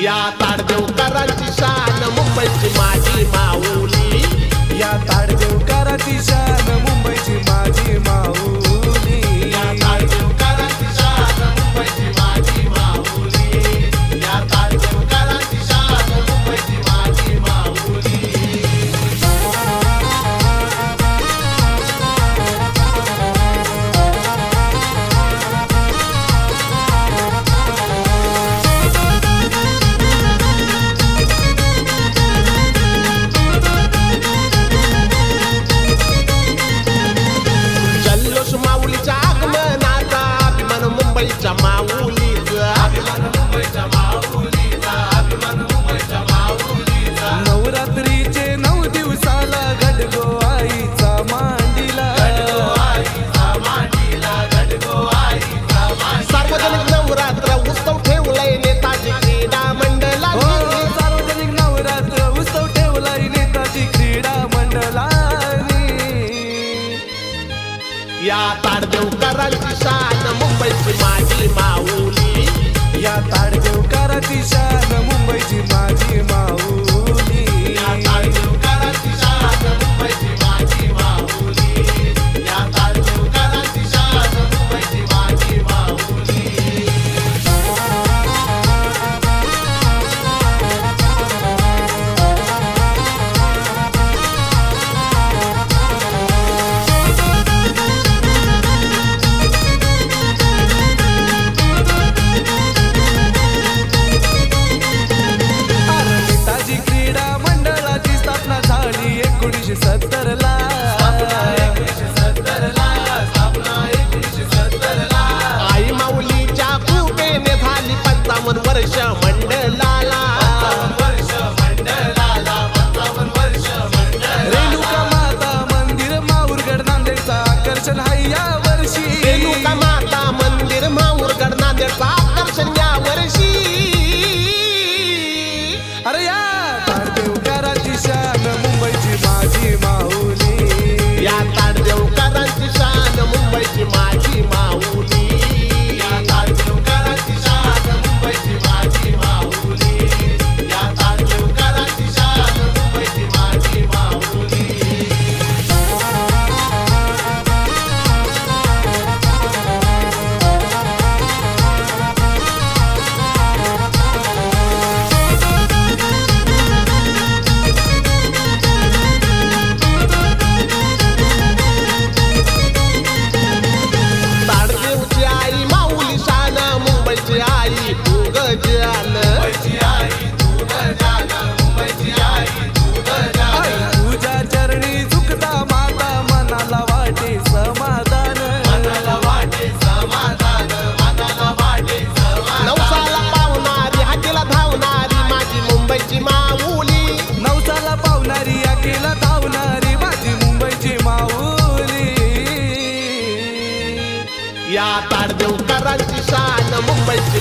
या ताडदेवकरांची शान मुंबईची माझी माऊली, या ताडदेवकरांची शान मुंबईची माझी माऊली, या ताडदेवकरांची शान मुंबईची माझी माऊली, या ताडदेवकरांची शान मुंबईची माझी माऊली। माऊलीच्या आगमनाचा अभिमान मुंबईच्या माऊलीचा, अभिमान मुंबईच्या माऊलीचा, अभिमान मुंबईच्या माऊलीचा। नवरात्रीचे 9 दिवसाला गडगो आईचा मांडीला, गडगो आईचा मांडीला, गडगो आईचा मांडीला। सार्वजनिक नवरात्र उत्सव ठेवलाय नेताजी क्रीडा मंडळाने, सार्वजनिक नवरात्र उत्सव ठेवलाय नेताजी क्रीडा मंडळाने। या ताडदेवकरांची शान मुंबईची माझी माऊली, या ताडदेवकरांची शान मुंबईची माझी माऊली, या ताडदेवकरांची शान मुंबईची माझी माऊली, या ताडदेवकरांची शान मुंबईची माझी माऊली। आई माऊलीच्या कृपेने झाली 55 वर्ष मंडळाला, 55 वर्ष मंडळाला। रेणुका माता मंदिर माहूरगड नांदेडचा आकर्षण आहे या वर्षी, रेणुका माता मंदिर माहूरगड नांदेडचा आकर्षण या वर्षी। अरे या ताडदेवकरांची शान मुंबईची माझी माऊली, या ताडदेवकरांची शान मुंबईची माझी माऊली, या ताडदेवकरांची शान मुंबईची माझी माऊली, या ताडदेवकरांची शान मुंबईची माझी माऊली। ताडदेवची आई माऊली शान मुंबईची आई तू गजान, मुंबईची आई तू गजान, मुंबईची आई तू गजान। तुझ्या चरणी झुकता माता मनाला वाटे समाधान, मनाला वाटे समाधान, मनाला वाटे समाधान। नवसाला पावणारी हाकेला धावणारी माझी मुंबईची माऊली, नवसाला पावणारी आकेला धावणारी माझी मुंबईची माऊली। या ताडदेवकरांची शान मुंबईची